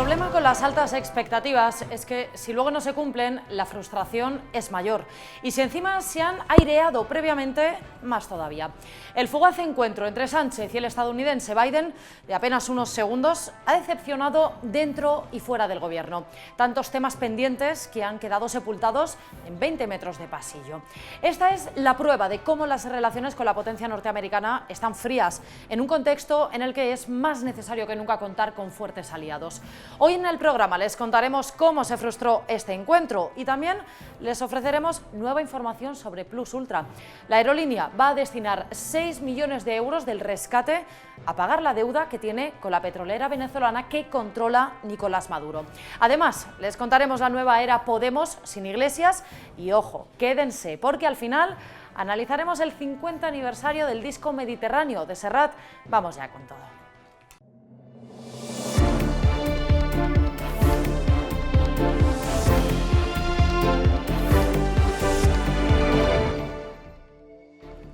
problema con las altas expectativas es que si luego no se cumplen, la frustración es mayor. Y si encima se han aireado previamente, más todavía. El fugaz encuentro entre Sánchez y el estadounidense Biden, de apenas unos segundos, ha decepcionado dentro y fuera del gobierno. Tantos temas pendientes que han quedado sepultados en 20 metros de pasillo. Esta es la prueba de cómo las relaciones con la potencia norteamericana están frías, en un contexto en el que es más necesario que nunca contar con fuertes aliados. Hoy en el programa les contaremos cómo se frustró este encuentro y también les ofreceremos nueva información sobre Plus Ultra. La aerolínea va a destinar 6 millones de euros del rescate a pagar la deuda que tiene con la petrolera venezolana que controla Nicolás Maduro. Además, les contaremos la nueva era Podemos sin Iglesias y ojo, quédense porque al final analizaremos el 50 aniversario del disco Mediterráneo de Serrat. Vamos ya con todo.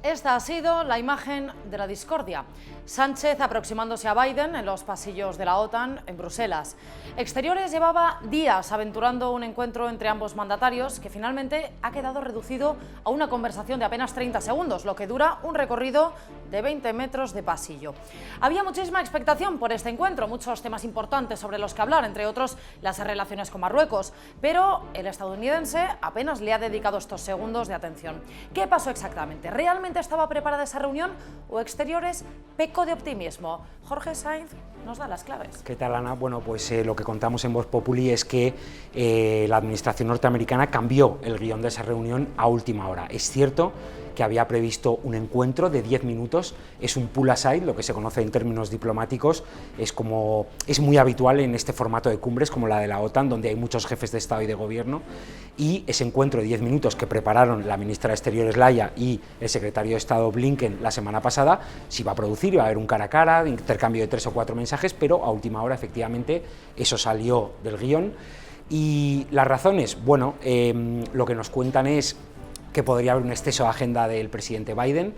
Esta ha sido la imagen de la discordia. Sánchez aproximándose a Biden en los pasillos de la OTAN en Bruselas. Exteriores llevaba días aventurando un encuentro entre ambos mandatarios que finalmente ha quedado reducido a una conversación de apenas 30 segundos, lo que dura un recorrido de 20 metros de pasillo. Había muchísima expectación por este encuentro, muchos temas importantes sobre los que hablar, entre otros las relaciones con Marruecos, pero el estadounidense apenas le ha dedicado estos segundos de atención. ¿Qué pasó exactamente? ¿Realmente estaba preparada esa reunión o Exteriores pecó de optimismo? Jorge Sainz nos da las claves. ¿Qué tal, Ana? Bueno, pues lo que contamos en Voz Populi es que la administración norteamericana cambió el guión de esa reunión a última hora. Es cierto que había previsto un encuentro de 10 minutos, es un pull aside, lo que se conoce en términos diplomáticos, es muy habitual en este formato de cumbres como la de la OTAN, donde hay muchos jefes de Estado y de Gobierno, y ese encuentro de 10 minutos que prepararon la ministra de Exteriores Laya y el secretario de Estado Blinken la semana pasada, se iba a producir, iba a haber un cara a cara, de intercambio de 3 o 4 mensajes, pero a última hora efectivamente eso salió del guión. Y las razones, bueno, lo que nos cuentan es que podría haber un exceso de agenda del presidente Biden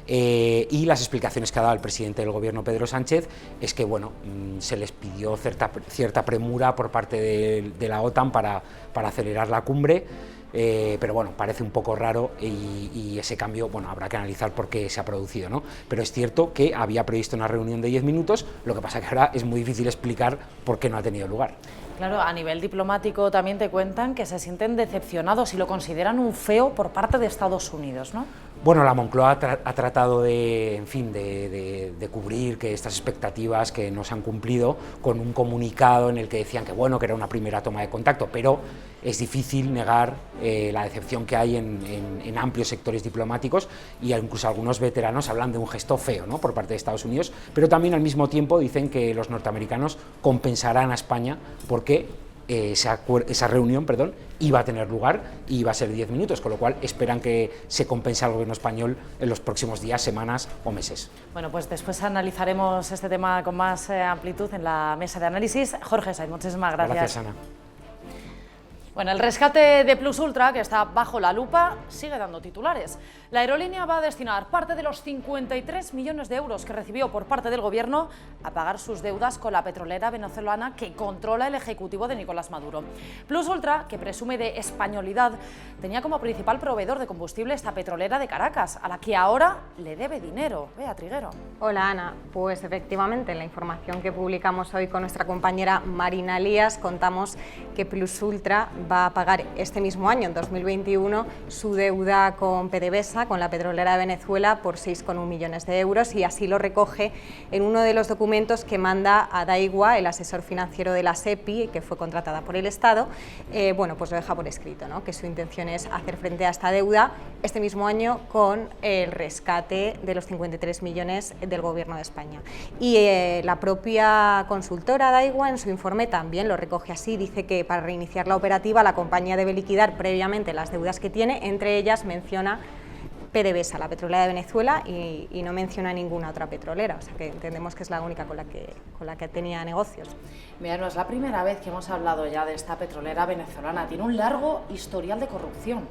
y las explicaciones que ha dado el presidente del gobierno, Pedro Sánchez, es que bueno, se les pidió cierta premura por parte de la OTAN para acelerar la cumbre, pero bueno, parece un poco raro y ese cambio, bueno, habrá que analizar por qué se ha producido, ¿no? Pero es cierto que había previsto una reunión de 10 minutos, lo que pasa que ahora es muy difícil explicar por qué no ha tenido lugar. Claro, a nivel diplomático también te cuentan que se sienten decepcionados y lo consideran un feo por parte de Estados Unidos, ¿no? Bueno, la Moncloa ha tratado de cubrir que estas expectativas que no se han cumplido con un comunicado en el que decían que bueno, que era una primera toma de contacto, pero es difícil negar la decepción que hay en amplios sectores diplomáticos y incluso algunos veteranos hablan de un gesto feo, ¿no?, por parte de Estados Unidos, pero también al mismo tiempo dicen que los norteamericanos compensarán a España porque esa reunión, iba a tener lugar y iba a ser 10 minutos, con lo cual esperan que se compense al gobierno español en los próximos días, semanas o meses. Bueno, pues después analizaremos este tema con más amplitud en la mesa de análisis. Jorge Sainz, muchísimas gracias. Gracias, Ana. Bueno, el rescate de Plus Ultra, que está bajo la lupa, sigue dando titulares. La aerolínea va a destinar parte de los 53 millones de euros que recibió por parte del gobierno a pagar sus deudas con la petrolera venezolana que controla el ejecutivo de Nicolás Maduro. Plus Ultra, que presume de españolidad, tenía como principal proveedor de combustible esta petrolera de Caracas, a la que ahora le debe dinero. Bea Triguero. Hola, Ana. Pues efectivamente, en la información que publicamos hoy con nuestra compañera Marina Elías, contamos que Plus Ultra va a pagar este mismo año, en 2021, su deuda con PDVSA, con la petrolera de Venezuela, por 6,1 millones de euros, y así lo recoge en uno de los documentos que manda a Daigua, el asesor financiero de la SEPI, que fue contratada por el Estado. Bueno, pues lo deja por escrito, ¿no?, que su intención es hacer frente a esta deuda este mismo año con el rescate de los 53 millones del Gobierno de España. Y la propia consultora Daigua en su informe también lo recoge así, dice que para reiniciar la operativa la compañía debe liquidar previamente las deudas que tiene, entre ellas menciona PDVSA, la petrolera de Venezuela, y no menciona ninguna otra petrolera, o sea que entendemos que es la única con la que tenía negocios. Mira, no es la primera vez que hemos hablado ya de esta petrolera venezolana, tiene un largo historial de corrupción.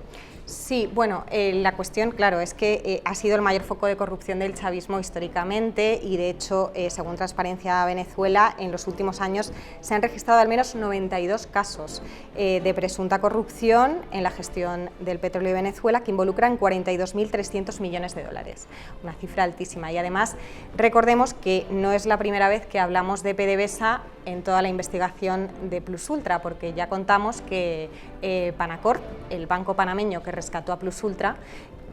Sí, bueno, la cuestión, claro, es que ha sido el mayor foco de corrupción del chavismo históricamente y, de hecho, según Transparencia Venezuela, en los últimos años se han registrado al menos 92 casos de presunta corrupción en la gestión del petróleo de Venezuela que involucran 42.300 millones de dólares, una cifra altísima. Y además, recordemos que no es la primera vez que hablamos de PDVSA en toda la investigación de Plus Ultra, porque ya contamos que Panacor, el banco panameño que rescató a Plus Ultra,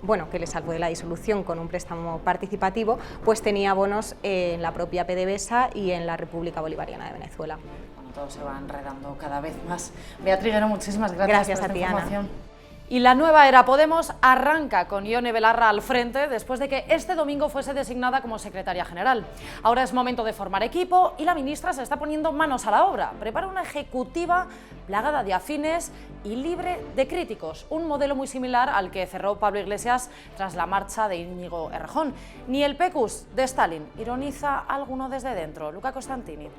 bueno, que le salvó de la disolución con un préstamo participativo, pues tenía bonos en la propia PDVSA y en la República Bolivariana de Venezuela. Bueno, todo se va enredando cada vez más. Beatriz Guerrero, muchísimas gracias, gracias por a ti, esta Ana. información. Y la nueva era Podemos arranca con Ione Belarra al frente después de que este domingo fuese designada como secretaria general. Ahora es momento de formar equipo y la ministra se está poniendo manos a la obra. Prepara una ejecutiva plagada de afines y libre de críticos, un modelo muy similar al que cerró Pablo Iglesias tras la marcha de Íñigo Errejón. Ni el PECUS de Stalin ironiza a alguno desde dentro. Luca Costantini.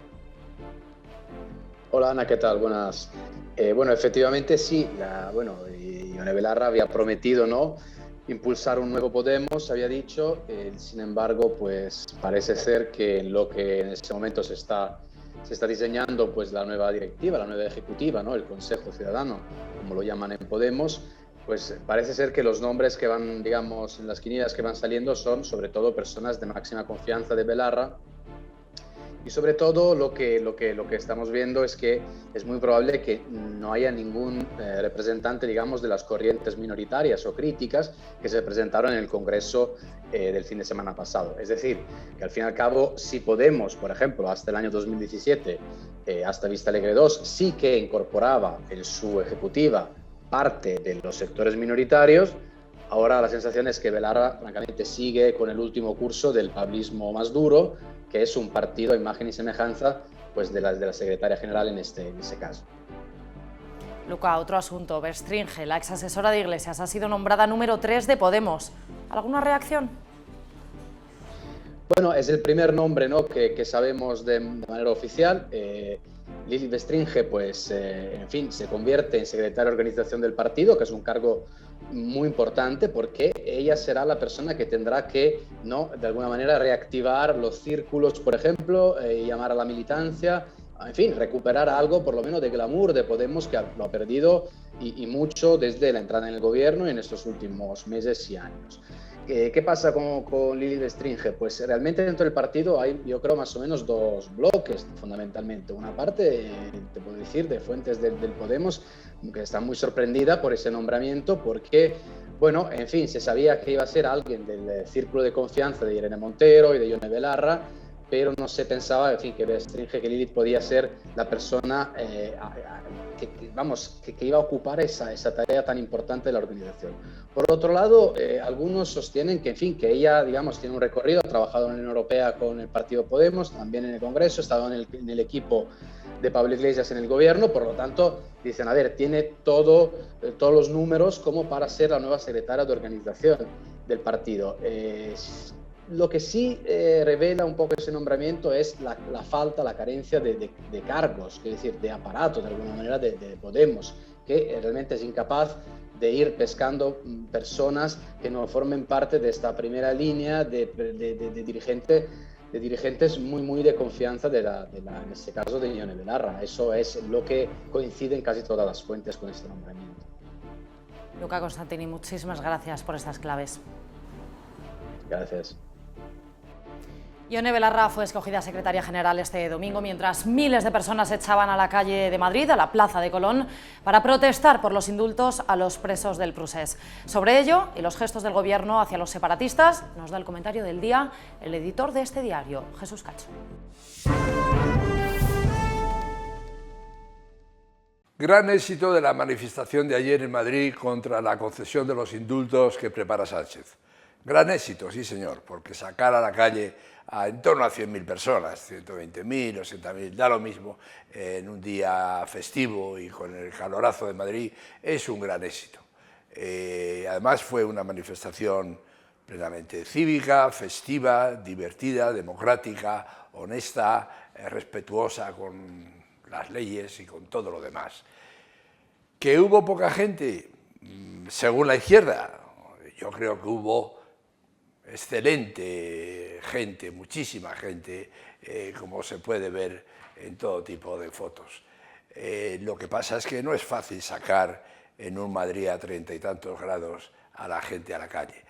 Hola Ana, ¿qué tal? Buenas. Bueno, efectivamente sí, Ione Belarra había prometido, ¿no?, impulsar un nuevo Podemos, había dicho, sin embargo, pues parece ser que lo que en este momento se está diseñando, pues la nueva directiva, la nueva ejecutiva, ¿no?, el Consejo Ciudadano, como lo llaman en Podemos, pues parece ser que los nombres que van, digamos, en las quinilas que van saliendo son sobre todo personas de máxima confianza de Belarra. Y sobre todo lo que estamos viendo es que es muy probable que no haya ningún representante, digamos, de las corrientes minoritarias o críticas que se presentaron en el Congreso del fin de semana pasado. Es decir, que al fin y al cabo, si Podemos, por ejemplo, hasta el año 2017, hasta Vista Alegre 2, sí que incorporaba en su ejecutiva parte de los sectores minoritarios, ahora la sensación es que Belarra, francamente, sigue con el último curso del pablismo más duro, que es un partido a imagen y semejanza, pues, de la secretaria general en ese caso. Luca, otro asunto. Bestringe, la exasesora de Iglesias, ha sido nombrada número 3 de Podemos. ¿Alguna reacción? Bueno, es el primer nombre, ¿no?, que sabemos de manera oficial. Lili Bestringe, pues, en fin, se convierte en secretaria de organización del partido, que es un cargo muy importante porque ella será la persona que tendrá que, ¿no?, de alguna manera reactivar los círculos, por ejemplo, llamar a la militancia, en fin, recuperar algo por lo menos de glamour de Podemos, que lo ha perdido y mucho desde la entrada en el gobierno en estos últimos meses y años. ¿Qué pasa con Lili Bestringe? Pues realmente dentro del partido hay, yo creo, más o menos dos bloques fundamentalmente. Una parte, te puedo decir, de fuentes del Podemos, que está muy sorprendida por ese nombramiento porque, bueno, en fin, se sabía que iba a ser alguien del círculo de confianza de Irene Montero y de Ione Belarra, pero no se pensaba, en fin, que Lili podía ser la persona que iba a ocupar esa tarea tan importante de la organización. Por otro lado, algunos sostienen que, en fin, que ella, digamos, tiene un recorrido, ha trabajado en la Unión Europea con el partido Podemos, también en el Congreso, ha estado en el equipo de Pablo Iglesias en el gobierno, por lo tanto, dicen, a ver, tiene todos los números como para ser la nueva secretaria de organización del partido. Lo que sí revela un poco ese nombramiento es la falta, la carencia de cargos, es decir, de aparato, de alguna manera, de Podemos, que realmente es incapaz de ir pescando personas que no formen parte de esta primera línea de dirigentes muy de confianza en este caso de Ione Belarra. Eso es lo que coincide en casi todas las fuentes con este nombramiento. Luca Costantini, muchísimas gracias por estas claves. Gracias. Ione Belarra fue escogida secretaria general este domingo mientras miles de personas echaban a la calle de Madrid, a la Plaza de Colón, para protestar por los indultos a los presos del Procés. Sobre ello y los gestos del gobierno hacia los separatistas nos da el comentario del día el editor de este diario, Jesús Cacho. Gran éxito de la manifestación de ayer en Madrid contra la concesión de los indultos que prepara Sánchez. Gran éxito, sí señor, porque sacar a la calle a en torno a 100.000 personas, 120.000, 80.000, da lo mismo, en un día festivo y con el calorazo de Madrid, es un gran éxito. Además fue una manifestación plenamente cívica, festiva, divertida, democrática, honesta, respetuosa con las leyes y con todo lo demás. ¿Que hubo poca gente? según la izquierda, yo creo que hubo excelente gente, muchísima gente, como se puede ver en todo tipo de fotos. Lo que pasa es que no es fácil sacar en un Madrid a 30 y tantos grados a la gente a la calle.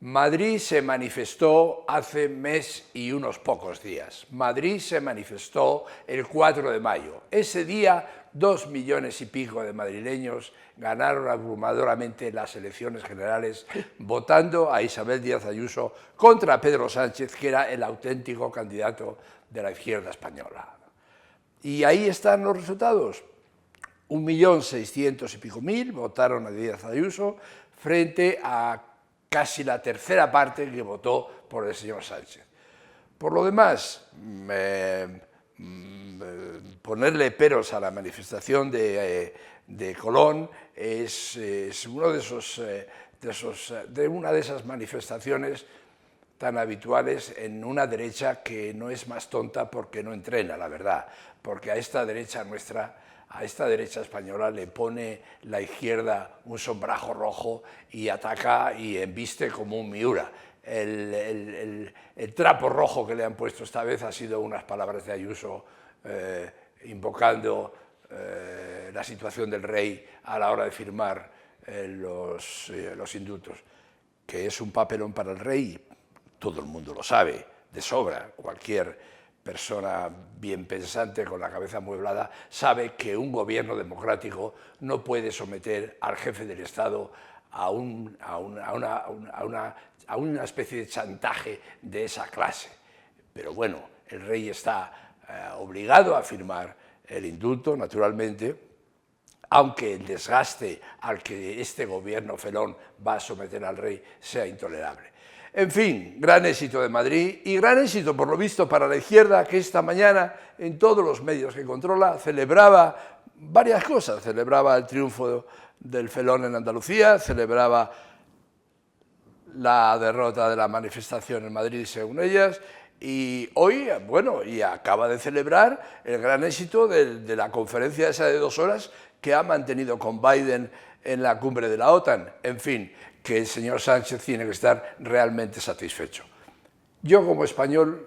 Madrid se manifestó hace mes y unos pocos días. Madrid se manifestó el 4 de mayo. Ese día 2 millones y pico de madrileños ganaron abrumadoramente las elecciones generales votando a Isabel Díaz Ayuso contra Pedro Sánchez, que era el auténtico candidato de la izquierda española. Y ahí están los resultados. 1.600.000 y pico votaron a Díaz Ayuso frente a casi la tercera parte que votó por el señor Sánchez. Por lo demás, ponerle peros a la manifestación de Colón es uno de una de esas manifestaciones tan habituales en una derecha que no es más tonta porque no entrena, la verdad, porque a esta derecha nuestra, a esta derecha española le pone la izquierda un sombrajo rojo y ataca y embiste como un Miura. El trapo rojo que le han puesto esta vez ha sido unas palabras de Ayuso invocando la situación del rey a la hora de firmar los indultos, que es un papelón para el rey, todo el mundo lo sabe, de sobra. Cualquier persona bien pensante con la cabeza amueblada sabe que un gobierno democrático no puede someter al jefe del Estado a una especie de chantaje de esa clase. Pero bueno, el rey está obligado a firmar el indulto, naturalmente, aunque el desgaste al que este gobierno felón va a someter al rey sea intolerable. En fin, gran éxito de Madrid y gran éxito, por lo visto, para la izquierda, que esta mañana, en todos los medios que controla, celebraba varias cosas. Celebraba el triunfo del felón en Andalucía, celebraba la derrota de la manifestación en Madrid, según ellas, y hoy, bueno, y acaba de celebrar el gran éxito de la conferencia esa de 2 horas que ha mantenido con Biden en la cumbre de la OTAN. En fin, que el señor Sánchez tiene que estar realmente satisfecho. Yo, como español,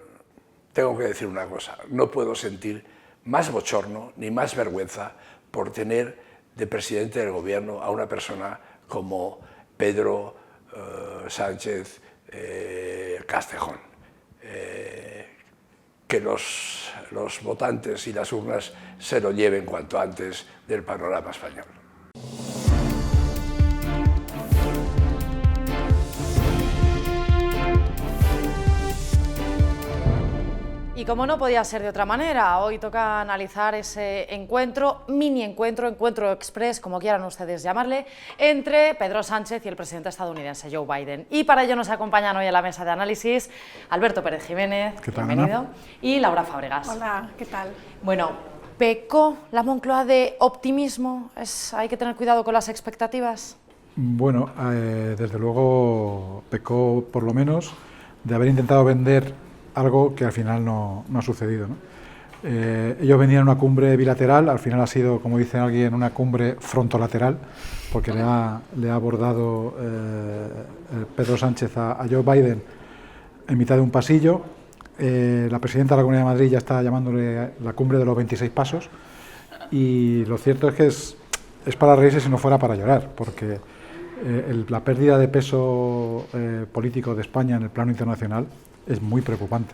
tengo que decir una cosa: no puedo sentir más bochorno ni más vergüenza por tener de presidente del gobierno a una persona como Pedro Sánchez Castejón. Que los votantes y las urnas se lo lleven cuanto antes del panorama español. Y como no podía ser de otra manera, hoy toca analizar ese encuentro, mini encuentro, encuentro express, como quieran ustedes llamarle, entre Pedro Sánchez y el presidente estadounidense Joe Biden. Y para ello nos acompañan hoy en la mesa de análisis Alberto Pérez Jiménez, bienvenido, Ana? Y Laura Fábregas. Hola, ¿qué tal? Bueno, ¿pecó la Moncloa de optimismo? ¿Hay que tener cuidado con las expectativas? Bueno, desde luego pecó por lo menos de haber intentado vender algo que al final no ha sucedido, ¿no? Ellos venían a una cumbre bilateral, al final ha sido, como dice alguien, una cumbre frontolateral, porque le ha abordado Pedro Sánchez a Joe Biden en mitad de un pasillo. La presidenta de la Comunidad de Madrid ya está llamándole la cumbre de los 26 pasos, y lo cierto es que es para reírse si no fuera para llorar, porque la pérdida de peso político de España en el plano internacional es muy preocupante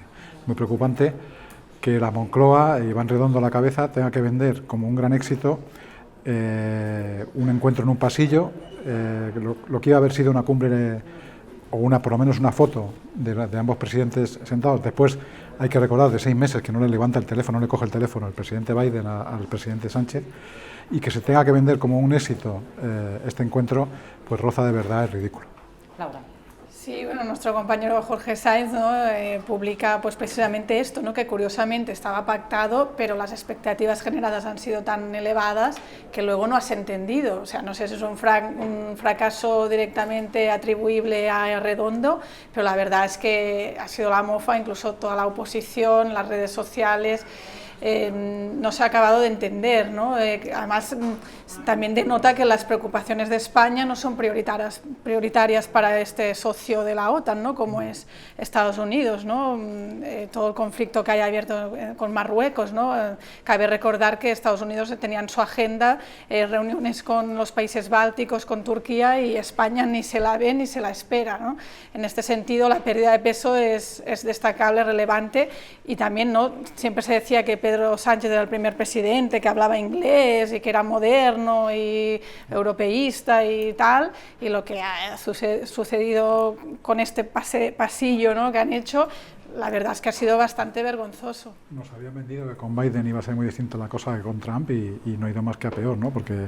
que la Moncloa, Iván Redondo a la cabeza, tenga que vender como un gran éxito un encuentro en un pasillo, lo que iba a haber sido una cumbre o por lo menos una foto de ambos presidentes sentados. Después hay que recordar de 6 meses que no le levanta el teléfono, no le coge el teléfono el presidente Biden al presidente Sánchez, y que se tenga que vender como un éxito este encuentro, pues roza de verdad el ridículo. Laura. Sí, bueno, nuestro compañero Jorge Sainz, ¿no? Publica pues precisamente esto, ¿no? Que curiosamente estaba pactado, pero las expectativas generadas han sido tan elevadas que luego no has entendido. O sea, no sé si es un fracaso directamente atribuible a Redondo, pero la verdad es que ha sido la mofa, incluso toda la oposición, las redes sociales. no se ha acabado de entender, ¿no? Además, también denota que las preocupaciones de España no son prioritarias para este socio de la OTAN, ¿no? Como es Estados Unidos, ¿no? Todo el conflicto que hay abierto con Marruecos, ¿no? Cabe recordar que Estados Unidos tenía en su agenda reuniones con los países bálticos, con Turquía, y España ni se la ve ni se la espera, ¿no? En este sentido, la pérdida de peso es destacable, relevante, y también, ¿no? Siempre se decía que Pedro Sánchez era el primer presidente que hablaba inglés y que era moderno y europeísta y tal, y lo que ha sucedido con este pasillo, ¿no? que han hecho, la verdad es que ha sido bastante vergonzoso. Nos habían vendido que con Biden iba a ser muy distinto la cosa que con Trump, y no ha ido más que a peor, ¿no? Porque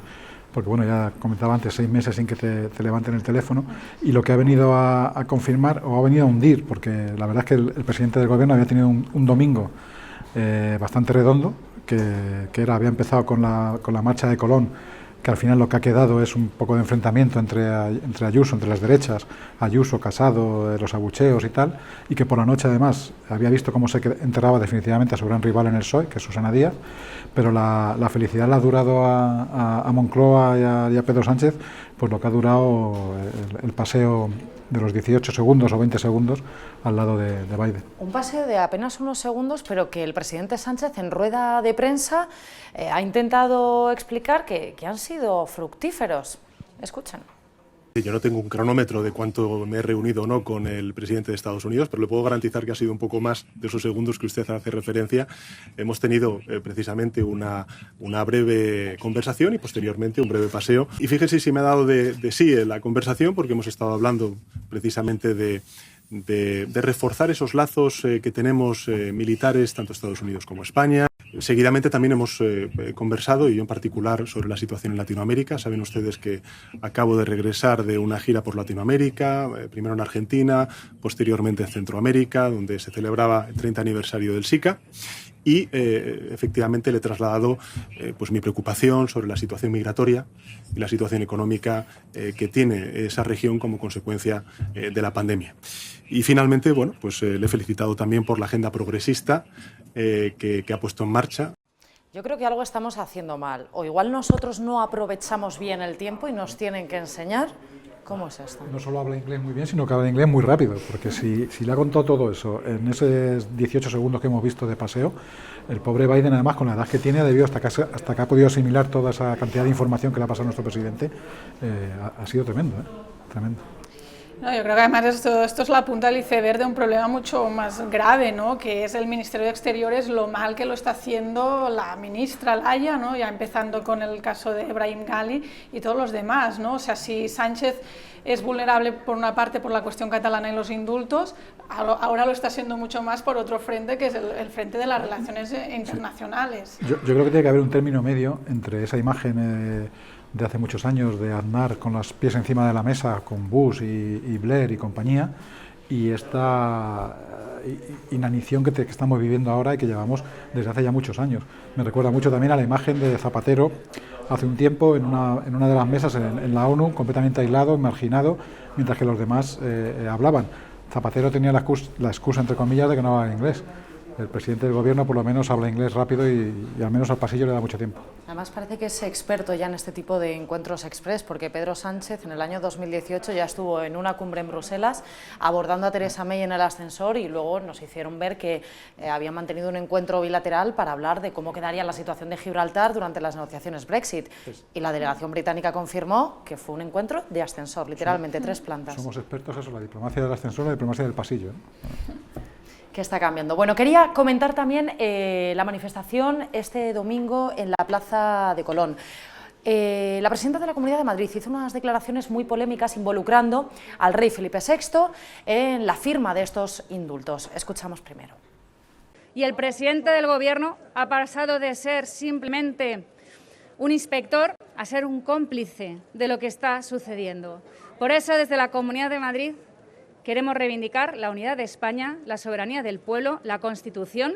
bueno, ya comentaba antes, 6 meses sin que te levanten el teléfono, y lo que ha venido a confirmar, o ha venido a hundir, porque la verdad es que el presidente del gobierno había tenido un domingo bastante redondo, que había empezado con la marcha de Colón, que al final lo que ha quedado es un poco de enfrentamiento entre Ayuso, entre las derechas, Ayuso, Casado, los abucheos y tal, y que por la noche además había visto cómo se enterraba definitivamente a su gran rival en el PSOE, que es Susana Díaz, pero la felicidad le ha durado a Moncloa y a Pedro Sánchez, pues lo que ha durado el paseo de los 18 segundos o 20 segundos al lado de Biden. Un paseo de apenas unos segundos, pero que el presidente Sánchez en rueda de prensa ha intentado explicar que han sido fructíferos. Escuchen. Yo no tengo un cronómetro de cuánto me he reunido o no con el presidente de Estados Unidos, pero le puedo garantizar que ha sido un poco más de esos segundos que usted hace referencia. Hemos tenido precisamente una breve conversación y posteriormente un breve paseo. Y fíjese si me ha dado de sí la conversación, porque hemos estado hablando precisamente de reforzar esos lazos que tenemos militares, tanto Estados Unidos como España. Seguidamente también hemos conversado, y yo en particular, sobre la situación en Latinoamérica. Saben ustedes que acabo de regresar de una gira por Latinoamérica, primero en Argentina, posteriormente en Centroamérica, donde se celebraba el 30 aniversario del SICA. Y efectivamente le he trasladado pues mi preocupación sobre la situación migratoria y la situación económica que tiene esa región como consecuencia de la pandemia. Y finalmente, bueno, pues le he felicitado también por la agenda progresista que ha puesto en marcha. Yo creo que algo estamos haciendo mal, o igual nosotros no aprovechamos bien el tiempo y nos tienen que enseñar. ¿Cómo es esto? No solo habla inglés muy bien, sino que habla inglés muy rápido, porque si le ha contado todo eso en esos 18 segundos que hemos visto de paseo, el pobre Biden, además, con la edad que tiene, ha debido, hasta que ha podido asimilar toda esa cantidad de información que le ha pasado a nuestro presidente, ha sido tremendo, tremendo. No, yo creo que además esto es la punta del iceberg de un problema mucho más grave, ¿no? Que es el Ministerio de Exteriores, lo mal que lo está haciendo la ministra Laia, ¿no? Ya empezando con el caso de Brahim Ghali y todos los demás, ¿no? O sea, si Sánchez es vulnerable por una parte por la cuestión catalana y los indultos, ahora lo está siendo mucho más por otro frente, que es el frente de las relaciones internacionales. Yo creo que tiene que haber un término medio entre esa imagen de hace muchos años de Aznar con los pies encima de la mesa con Bush y Blair y compañía, y esta inanición que estamos viviendo ahora y que llevamos desde hace ya muchos años. Me recuerda mucho también a la imagen de Zapatero hace un tiempo en una de las mesas en la ONU, completamente aislado, marginado, mientras que los demás hablaban. Zapatero tenía la excusa, entre comillas, de que no hablaba inglés. El presidente del gobierno por lo menos habla inglés rápido y al menos al pasillo le da mucho tiempo. Además parece que es experto ya en este tipo de encuentros express, porque Pedro Sánchez en el año 2018 ya estuvo en una cumbre en Bruselas abordando a Theresa May en el ascensor, y luego nos hicieron ver que habían mantenido un encuentro bilateral para hablar de cómo quedaría la situación de Gibraltar durante las negociaciones Brexit. Y la delegación británica confirmó que fue un encuentro de ascensor, literalmente 3 plantas. Somos expertos en eso, la diplomacia del ascensor y la diplomacia del pasillo, que está cambiando. Bueno, quería comentar también la manifestación este domingo en la Plaza de Colón. La presidenta de la Comunidad de Madrid hizo unas declaraciones muy polémicas involucrando al rey Felipe VI en la firma de estos indultos. Escuchamos primero. Y el presidente del Gobierno ha pasado de ser simplemente un inspector a ser un cómplice de lo que está sucediendo. Por eso, desde la Comunidad de Madrid, queremos reivindicar la unidad de España, la soberanía del pueblo, la Constitución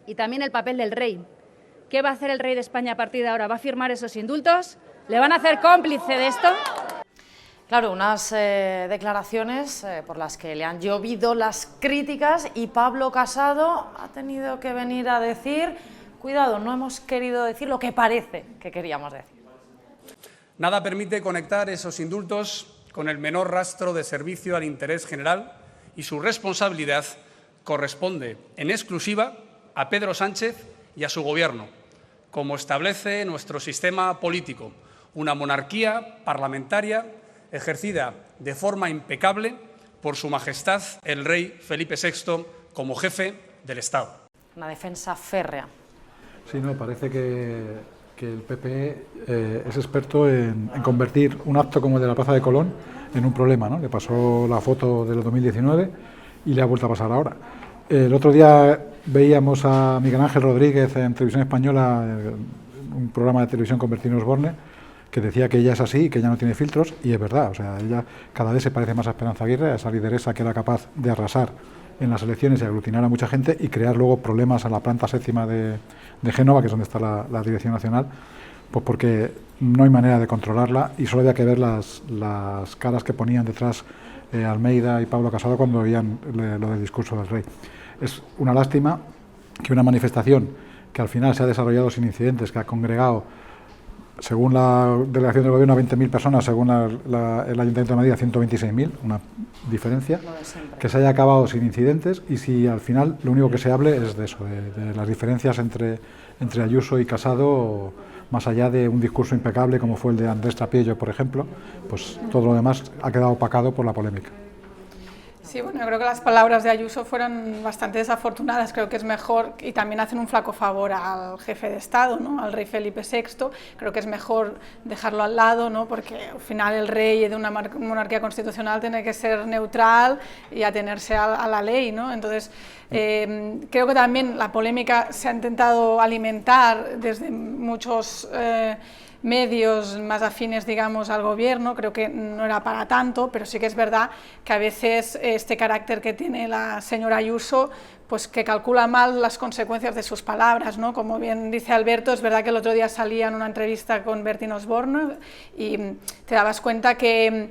y también el papel del rey. ¿Qué va a hacer el rey de España a partir de ahora? ¿Va a firmar esos indultos? ¿Le van a hacer cómplice de esto? Claro, unas declaraciones por las que le han llovido las críticas, y Pablo Casado ha tenido que venir a decir cuidado, no hemos querido decir lo que parece que queríamos decir. Nada permite conectar esos indultos con el menor rastro de servicio al interés general y su responsabilidad corresponde en exclusiva a Pedro Sánchez y a su Gobierno, como establece nuestro sistema político, una monarquía parlamentaria ejercida de forma impecable por Su Majestad el Rey Felipe VI como jefe del Estado. Una defensa férrea. Sí, no, parece que el PP es experto en convertir un acto como el de la Plaza de Colón en un problema, ¿no? Le pasó la foto del 2019 y le ha vuelto a pasar ahora. El otro día veíamos a Miguel Ángel Rodríguez en Televisión Española, un programa de televisión con Bertín Osborne, que decía que ella es así, que ella no tiene filtros, y es verdad, o sea, ella cada vez se parece más a Esperanza Aguirre, a esa lideresa que era capaz de arrasar en las elecciones y aglutinar a mucha gente y crear luego problemas a la planta séptima de Génova, que es donde está la Dirección Nacional, pues porque no hay manera de controlarla y solo había que ver las caras que ponían detrás Almeida y Pablo Casado cuando oían lo del discurso del rey. Es una lástima que una manifestación que al final se ha desarrollado sin incidentes, que ha congregado, según la delegación del Gobierno, a 20.000 personas, según el Ayuntamiento de Madrid, a 126.000, una diferencia, que se haya acabado sin incidentes y si al final lo único que se hable es de eso, de las diferencias entre Ayuso y Casado, más allá de un discurso impecable como fue el de Andrés Trappiello, por ejemplo, pues todo lo demás ha quedado opacado por la polémica. Sí, bueno, yo creo que las palabras de Ayuso fueron bastante desafortunadas, creo que es mejor, y también hacen un flaco favor al jefe de Estado, ¿no? Al rey Felipe VI, creo que es mejor dejarlo al lado, ¿no? Porque al final el rey de una monarquía constitucional tiene que ser neutral y atenerse a la ley, ¿no? Entonces, creo que también la polémica se ha intentado alimentar desde muchos medios más afines, digamos, al gobierno, creo que no era para tanto, pero sí que es verdad que a veces este carácter que tiene la señora Ayuso, pues que calcula mal las consecuencias de sus palabras, ¿no? Como bien dice Alberto, es verdad que el otro día salía en una entrevista con Bertín Osborne y te dabas cuenta que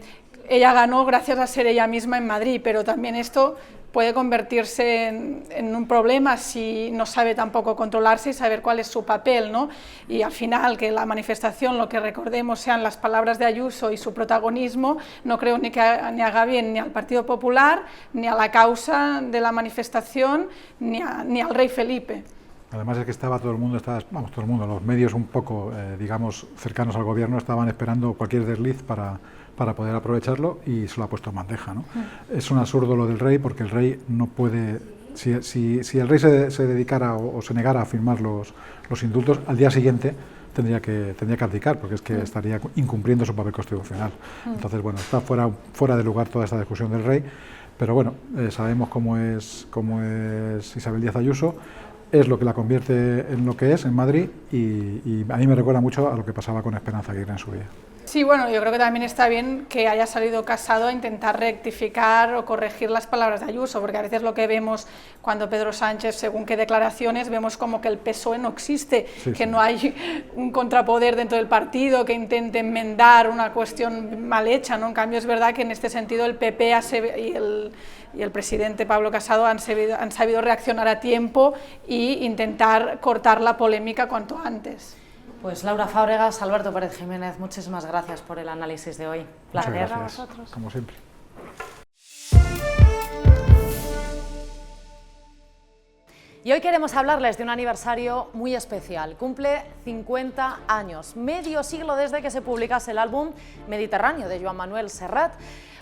ella ganó gracias a ser ella misma en Madrid, pero también esto puede convertirse en un problema si no sabe tampoco controlarse y saber cuál es su papel, ¿no? Y al final que la manifestación, lo que recordemos sean las palabras de Ayuso y su protagonismo, no creo ni haga bien ni al Partido Popular, ni a la causa de la manifestación, ni al rey Felipe. Además es que estaba todo el mundo, todo el mundo, los medios un poco, digamos, cercanos al gobierno estaban esperando cualquier desliz para poder aprovecharlo y se lo ha puesto en bandeja, ¿no? Es un absurdo lo del rey porque el rey no puede, si el rey se dedicara o se negara a firmar los indultos, al día siguiente tendría que abdicar porque es que estaría incumpliendo su papel constitucional. Entonces, bueno, está fuera de lugar toda esta discusión del rey, pero bueno, sabemos cómo es Isabel Díaz Ayuso, es lo que la convierte en lo que es en Madrid y a mí me recuerda mucho a lo que pasaba con Esperanza Aguirre en su día. Sí, bueno, yo creo que también está bien que haya salido Casado a intentar rectificar o corregir las palabras de Ayuso, porque a veces lo que vemos cuando Pedro Sánchez, según qué declaraciones, vemos como que el PSOE no existe, que no hay un contrapoder dentro del partido que intente enmendar una cuestión mal hecha, ¿no? En cambio es verdad que en este sentido el PP y el presidente Pablo Casado han sabido reaccionar a tiempo e intentar cortar la polémica cuanto antes. Pues Laura Fábregas, Alberto Pérez Jiménez, muchísimas gracias por el análisis de hoy. Placer a vosotros. Como siempre. Y hoy queremos hablarles de un aniversario muy especial. Cumple 50 años, medio siglo desde que se publicase el álbum Mediterráneo de Joan Manuel Serrat.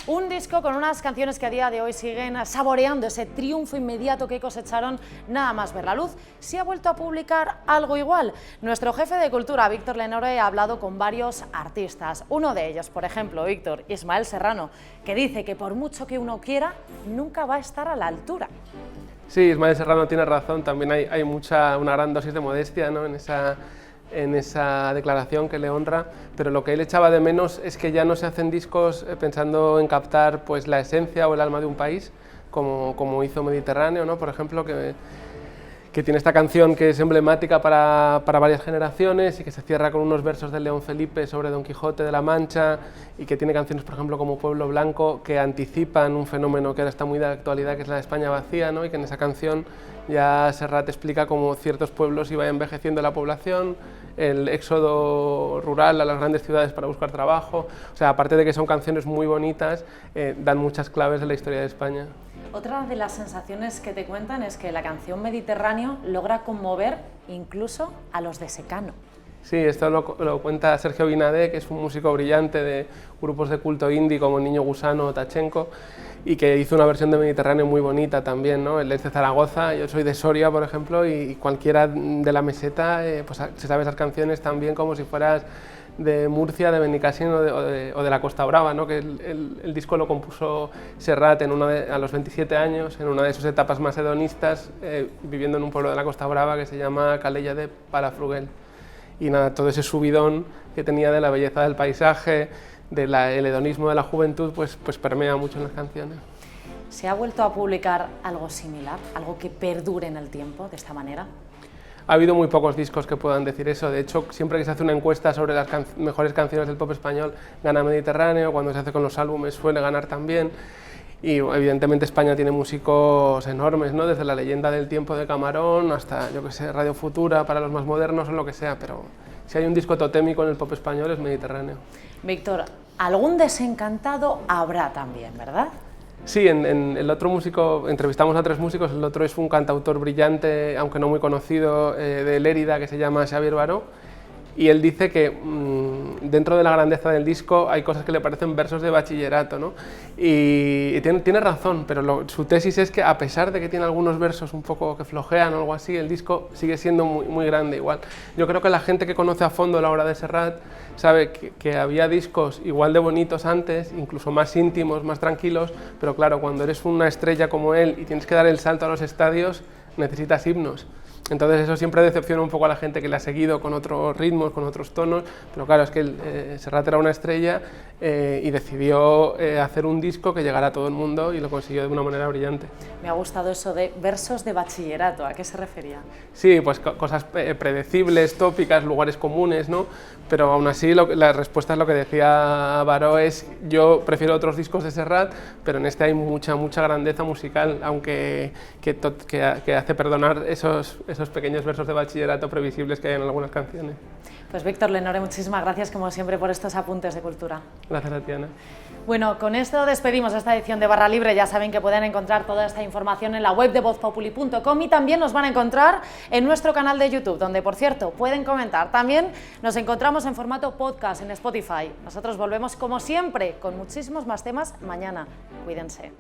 Un disco con unas canciones que a día de hoy siguen saboreando ese triunfo inmediato que cosecharon nada más ver la luz. ¿Se ha vuelto a publicar algo igual? Nuestro jefe de cultura, Víctor Lenore, ha hablado con varios artistas. Uno de ellos, por ejemplo, Víctor, Ismael Serrano, que dice que por mucho que uno quiera, nunca va a estar a la altura. Sí, Ismael Serrano tiene razón, también hay una gran dosis de modestia, ¿no? en esa declaración que le honra, pero lo que él echaba de menos es que ya no se hacen discos pensando en captar pues, la esencia o el alma de un país, como hizo Mediterráneo, ¿no? Por ejemplo, que que tiene esta canción que es emblemática para varias generaciones y que se cierra con unos versos de León Felipe sobre Don Quijote de la Mancha, y que tiene canciones, por ejemplo, como Pueblo Blanco, que anticipan un fenómeno que ahora está muy de actualidad, que es la España vacía, ¿no? Y que en esa canción ya Serrat explica cómo ciertos pueblos iba envejeciendo la población, el éxodo rural a las grandes ciudades para buscar trabajo. O sea, aparte de que son canciones muy bonitas, dan muchas claves de la historia de España. Otra de las sensaciones que te cuentan es que la canción Mediterráneo logra conmover incluso a los de secano. Sí, esto lo cuenta Sergio Binadé, que es un músico brillante de grupos de culto indie como Niño Gusano o Tachenko, y que hizo una versión de Mediterráneo muy bonita también, ¿no? Él es de Zaragoza, yo soy de Soria, por ejemplo, y cualquiera de la meseta pues se sabe esas canciones tan bien como si fueras de Murcia, de Benicàssim o de la Costa Brava, ¿no? Que el disco lo compuso Serrat a los 27 años, en una de sus etapas más hedonistas, viviendo en un pueblo de la Costa Brava que se llama Calella de Palafrugell. Y nada, todo ese subidón que tenía de la belleza del paisaje, del hedonismo de la juventud, pues permea mucho en las canciones. ¿Se ha vuelto a publicar algo similar, algo que perdure en el tiempo de esta manera? Ha habido muy pocos discos que puedan decir eso. De hecho, siempre que se hace una encuesta sobre las mejores canciones del pop español, gana Mediterráneo. Cuando se hace con los álbumes suele ganar también. Y evidentemente España tiene músicos enormes, ¿no? Desde La leyenda del tiempo de Camarón hasta, yo que sé, Radio Futura para los más modernos o lo que sea, pero si hay un disco totémico en el pop español es Mediterráneo. Víctor, algún desencantado habrá también, ¿verdad? Sí, en el otro músico, entrevistamos a 3 músicos, el otro es un cantautor brillante, aunque no muy conocido, de Lérida, que se llama Xavier Baró, y él dice que dentro de la grandeza del disco hay cosas que le parecen versos de bachillerato, ¿no? Y tiene razón, pero su tesis es que a pesar de que tiene algunos versos un poco que flojean o algo así, el disco sigue siendo muy grande igual. Yo creo que la gente que conoce a fondo la obra de Serrat sabe que había discos igual de bonitos antes, incluso más íntimos, más tranquilos, pero claro, cuando eres una estrella como él y tienes que dar el salto a los estadios, necesitas himnos. Entonces eso siempre decepciona un poco a la gente que le ha seguido con otros ritmos, con otros tonos, pero claro, es que Serrat era una estrella y decidió hacer un disco que llegara a todo el mundo y lo consiguió de una manera brillante. Me ha gustado eso de versos de bachillerato, ¿a qué se refería? Sí, pues cosas predecibles, tópicas, lugares comunes, ¿no? Pero aún así la respuesta es lo que decía Baró, es yo prefiero otros discos de Serrat, pero en este hay mucha grandeza musical, aunque que hace perdonar esos pequeños versos de bachillerato previsibles que hay en algunas canciones. Pues Víctor Lenore, muchísimas gracias como siempre por estos apuntes de cultura. Gracias a ti, Ana. Bueno, con esto despedimos esta edición de Barra Libre. Ya saben que pueden encontrar toda esta información en la web de vozpopuli.com y también nos van a encontrar en nuestro canal de YouTube, donde, por cierto, pueden comentar. También nos encontramos en formato podcast en Spotify. Nosotros volvemos, como siempre, con muchísimos más temas mañana. Cuídense.